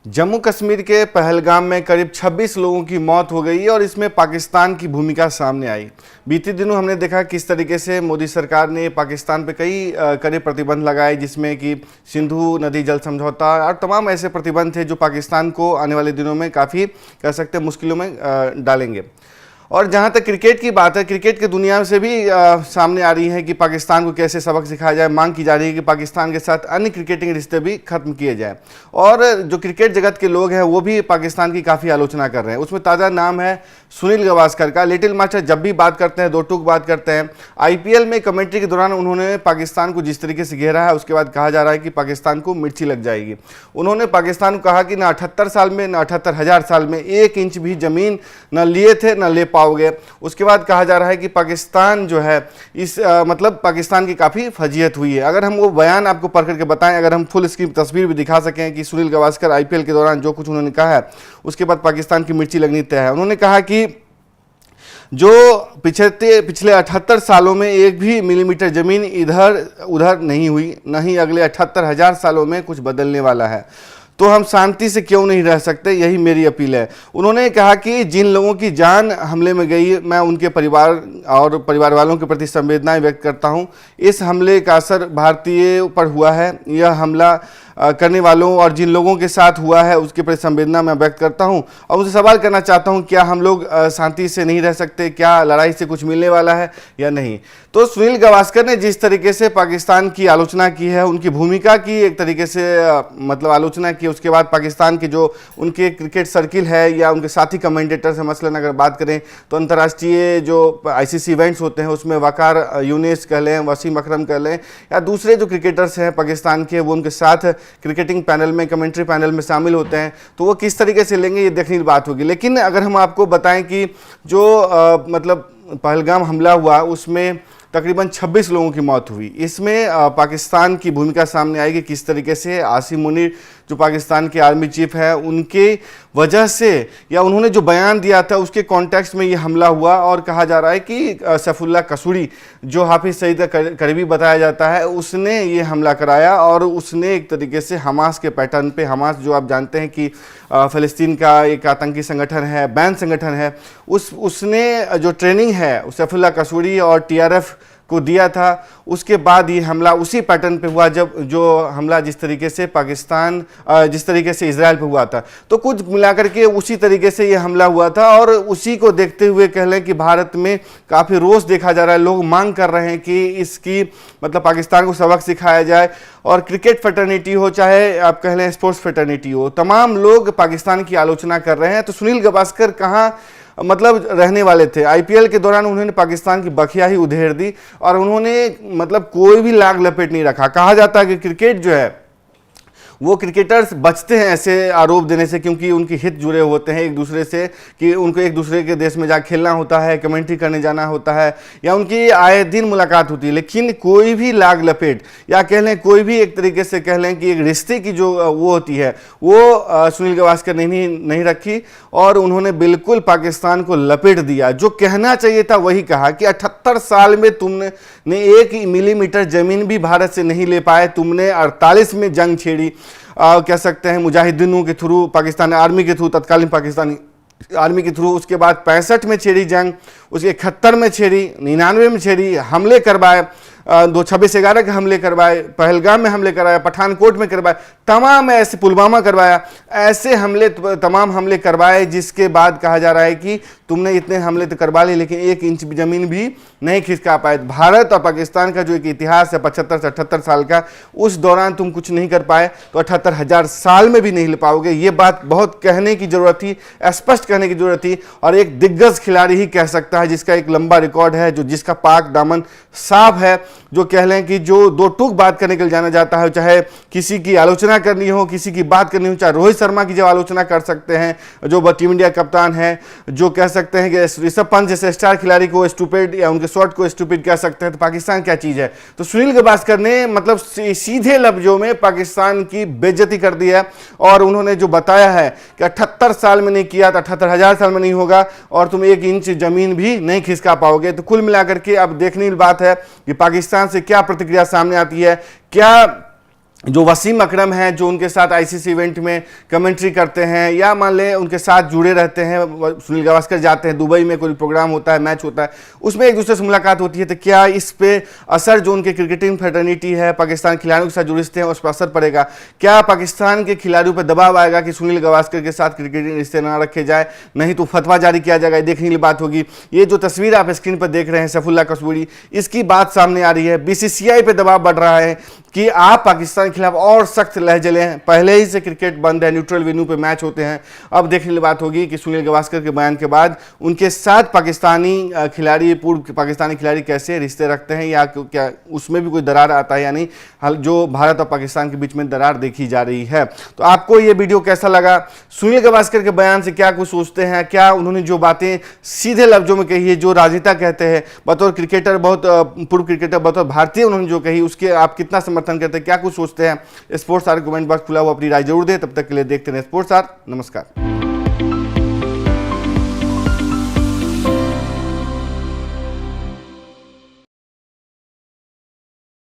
जम्मू कश्मीर के पहलगाम में करीब 26 लोगों की मौत हो गई और इसमें पाकिस्तान की भूमिका सामने आई। बीते दिनों हमने देखा किस तरीके से मोदी सरकार ने पाकिस्तान पे कई कड़े प्रतिबंध लगाए, जिसमें कि सिंधु नदी जल समझौता और तमाम ऐसे प्रतिबंध थे जो पाकिस्तान को आने वाले दिनों में काफ़ी कह सकते हैं मुश्किलों में डालेंगे। और जहाँ तक क्रिकेट की बात है, क्रिकेट की दुनिया से भी सामने आ रही है कि पाकिस्तान को कैसे सबक सिखाया जाए। मांग की जा रही है कि पाकिस्तान के साथ अन्य क्रिकेटिंग रिश्ते भी खत्म किए जाए। और जो क्रिकेट जगत के लोग हैं वो भी पाकिस्तान की काफ़ी आलोचना कर रहे हैं। उसमें ताज़ा नाम है सुनील गावस्कर का। लिटिल मास्टर जब भी बात करते हैं, दो टूक बात करते हैं। IPL में कमेंट्री के दौरान उन्होंने पाकिस्तान को जिस तरीके से घेरा है, उसके बाद कहा जा रहा है कि पाकिस्तान को मिर्ची लग जाएगी। उन्होंने पाकिस्तान को कहा कि ना 78 साल में, ना 78,000 साल में 1 इंच भी ज़मीन न लिए थे, न ले पाओगे। उसके बाद कहा जा रहा है कि पाकिस्तान जो है इस मतलब पाकिस्तान की काफ़ी फजीहत हुई है। अगर हम वो बयान आपको पढ़ करके बताएं, अगर हम फुल स्क्रीन तस्वीर भी दिखा सकें कि सुनील गावस्कर IPL के दौरान जो कुछ उन्होंने कहा है, उसके बाद पाकिस्तान की मिर्ची लगनी तय है। उन्होंने कहा कि जो पिछले 78 सालों में 1 भी मिलीमीटर ज़मीन इधर उधर नहीं हुई, न ही अगले 78,000 सालों में कुछ बदलने वाला है। तो हम शांति से क्यों नहीं रह सकते, यही मेरी अपील है। उन्होंने कहा कि जिन लोगों की जान हमले में गई, मैं उनके परिवार और परिवार वालों के प्रति संवेदनाएं व्यक्त करता हूं। इस हमले का असर भारतीय पर हुआ है। यह हमला करने वालों और जिन लोगों के साथ हुआ है उसके प्रति संवेदना मैं व्यक्त करता हूं और उनसे सवाल करना चाहता हूं, क्या हम लोग शांति से नहीं रह सकते? क्या लड़ाई से कुछ मिलने वाला है या नहीं? तो सुनील गावस्कर ने जिस तरीके से पाकिस्तान की आलोचना की है, उनकी भूमिका की एक तरीके से मतलब आलोचना की, उसके बाद पाकिस्तान के जो उनके क्रिकेट सर्किल है या उनके साथी कमेंटेटर से मसलन अगर बात करें तो अंतर्राष्ट्रीय जो ICC इवेंट्स होते हैं उसमें वकार यूनिस कह लें, वसीम अकरम कह लें या दूसरे जो क्रिकेटर्स हैं पाकिस्तान के, वो उनके साथ क्रिकेटिंग पैनल में, कमेंट्री पैनल में शामिल होते हैं, तो वो किस तरीके से लेंगे ये देखने की बात होगी। लेकिन अगर हम आपको बताएं कि जो मतलब पहलगाम हमला हुआ उसमें तकरीबन 26 लोगों की मौत हुई। इसमें पाकिस्तान की भूमिका सामने आएगी किस तरीके से। आसिम मुनीर जो पाकिस्तान के आर्मी चीफ है, उनके वजह से या उन्होंने जो बयान दिया था उसके कॉन्टेक्स्ट में ये हमला हुआ। और कहा जा रहा है कि सैफुल्लाह कसूरी जो हाफिज सईद का करीबी बताया जाता है, उसने ये हमला कराया और उसने एक तरीके से हमास के पैटर्न पे, हमास जो आप जानते हैं कि फ़लस्तीन का एक आतंकी संगठन है, बैन संगठन है, उसने जो ट्रेनिंग है सैफुल्लाह कसूरी और TRF को दिया था। उसके बाद ये हमला उसी पैटर्न पे हुआ जब जो हमला जिस तरीके से पाकिस्तान जिस तरीके से इजराइल पे हुआ था। तो कुछ मिलाकर के उसी तरीके से ये हमला हुआ था और उसी को देखते हुए कह लें कि भारत में काफ़ी रोष देखा जा रहा है। लोग मांग कर रहे हैं कि इसकी मतलब पाकिस्तान को सबक सिखाया जाए। और क्रिकेट फ्रेटर्निटी हो, चाहे आप कह लें स्पोर्ट्स फ्रेटर्निटी हो, तमाम लोग पाकिस्तान की आलोचना कर रहे हैं। तो सुनील गावस्कर कहाँ मतलब रहने वाले थे? IPL के दौरान उन्होंने पाकिस्तान की बखिया ही उधेड़ दी और उन्होंने मतलब कोई भी लाग लपेट नहीं रखा। कहा जाता है कि क्रिकेट जो है वो क्रिकेटर्स बचते हैं ऐसे आरोप देने से, क्योंकि उनके हित जुड़े होते हैं एक दूसरे से, कि उनको एक दूसरे के देश में जा खेलना होता है, कमेंट्री करने जाना होता है या उनकी आए दिन मुलाकात होती है। लेकिन कोई भी लाग लपेट या कह लें कोई भी एक तरीके से कह लें कि एक रिश्ते की जो वो होती है वो सुनील गावस्कर ने नहीं रखी और उन्होंने बिल्कुल पाकिस्तान को लपेट दिया। जो कहना चाहिए था वही कहा कि 78 साल में तुमने 1 मिलीमीटर ज़मीन भी भारत से नहीं ले पाए। तुमने 48 में जंग छेड़ी, कह सकते हैं मुजाहिदीनों के थ्रू, पाकिस्तान आर्मी के थ्रू, तत्कालीन पाकिस्तानी आर्मी के थ्रू। उसके बाद 65 में छेड़ी जंग, उसके 71 में छेड़ी, 99 में छेड़ी, हमले करवाए, 26/11 के हमले करवाए, पहलगाम में हमले करवाए, पठानकोट में करवाए, तमाम ऐसे, पुलवामा करवाया, ऐसे हमले तमाम हमले करवाए। जिसके बाद कहा जा रहा है कि तुमने इतने हमले तो करवा लिए लेकिन 1 इंच ज़मीन भी नहीं खिसका पाए। भारत और पाकिस्तान का जो एक इतिहास है 75 से 78 साल का, उस दौरान तुम कुछ नहीं कर पाए तो 78,000 साल में भी नहीं ले पाओगे। ये बात बहुत कहने की जरूरत थी, स्पष्ट कहने की जरूरत थी। और एक दिग्गज खिलाड़ी ही कह सकता है जिसका एक लंबा रिकॉर्ड है, जो जिसका पाक दामन साफ है, जो कह लें कि जो दो टूक बात करने के लिए जाना जाता है, चाहे किसी की आलोचना करनी हो, किसी की बात करनी हो, चाहे रोहित शर्मा की जब आलोचना कर सकते हैं जो टीम इंडिया कप्तान है, जो कह सकते हैं कि ऋषभ पंत जैसे स्टार खिलाड़ी को स्टूपिड या उनके शॉट को स्टूपिड कह सकते हैं, तो पाकिस्तान क्या चीज़ है। तो सुनील गावस्कर ने मतलब सीधे लफ्जों में पाकिस्तान की बेइज्जती कर दी है और उन्होंने जो बताया है कि 78 साल में नहीं किया तो 78,000 साल में नहीं होगा और तुम 1 इंच जमीन भी नहीं खिसका पाओगे। तो कुल मिलाकर के अब देखने की बात है कि पाकिस्तान से क्या प्रतिक्रिया सामने आती है, क्या जो वसीम अकरम हैं, जो उनके साथ आईसीसी इवेंट में कमेंट्री करते हैं, या मान लें उनके साथ जुड़े रहते हैं, सुनील गावस्कर जाते हैं दुबई में, कोई प्रोग्राम होता है, मैच होता है, उसमें एक दूसरे से मुलाकात होती है, तो क्या इस पे असर जो उनके क्रिकेटिंग फेटर्निटी है, पाकिस्तान खिलाड़ियों के साथ जो रिश्ते हैं उस पर असर पड़ेगा? क्या पाकिस्तान के खिलाड़ियों पर दबाव आएगा कि सुनील गावस्कर के साथ क्रिकेटिंग रिश्ते ना रखे जाए, नहीं तो फतवा जारी किया जाएगा? देखने की बात होगी। ये जो तस्वीर आप स्क्रीन पर देख रहे हैं सैफुल्लाह कसूरी, इसकी बात सामने आ रही है। बीसीसीआई पे दबाव बढ़ रहा है कि आप पाकिस्तान के खिलाफ और सख्त लहजे लें, पहले ही से क्रिकेट बंद है, न्यूट्रल वेन्यू पे मैच होते हैं। अब देखने की बात होगी कि सुनील गावस्कर के बयान के बाद उनके साथ पाकिस्तानी खिलाड़ी, पूर्व पाकिस्तानी खिलाड़ी कैसे रिश्ते रखते हैं, या क्या उसमें भी कोई दरार आता है या नहीं, जो भारत और पाकिस्तान के बीच में दरार देखी जा रही है। तो आपको ये वीडियो कैसा लगा? सुनील गावस्कर के बयान से क्या कुछ सोचते हैं? क्या उन्होंने जो बातें सीधे लफ्जों में कही है, जो राजनेता कहते हैं, बतौर क्रिकेटर, बहुत पूर्व क्रिकेटर, बतौर भारतीय उन्होंने जो कही, उसके आप कितना समर्थन करते हैं, क्या कुछ सोचते हैं? स्पोर्ट्स आर कमेंट बॉक्स खुला हुआ, अपनी राय जरूर दें। तब तक के लिए देखते रहे स्पोर्ट्स आर। नमस्कार।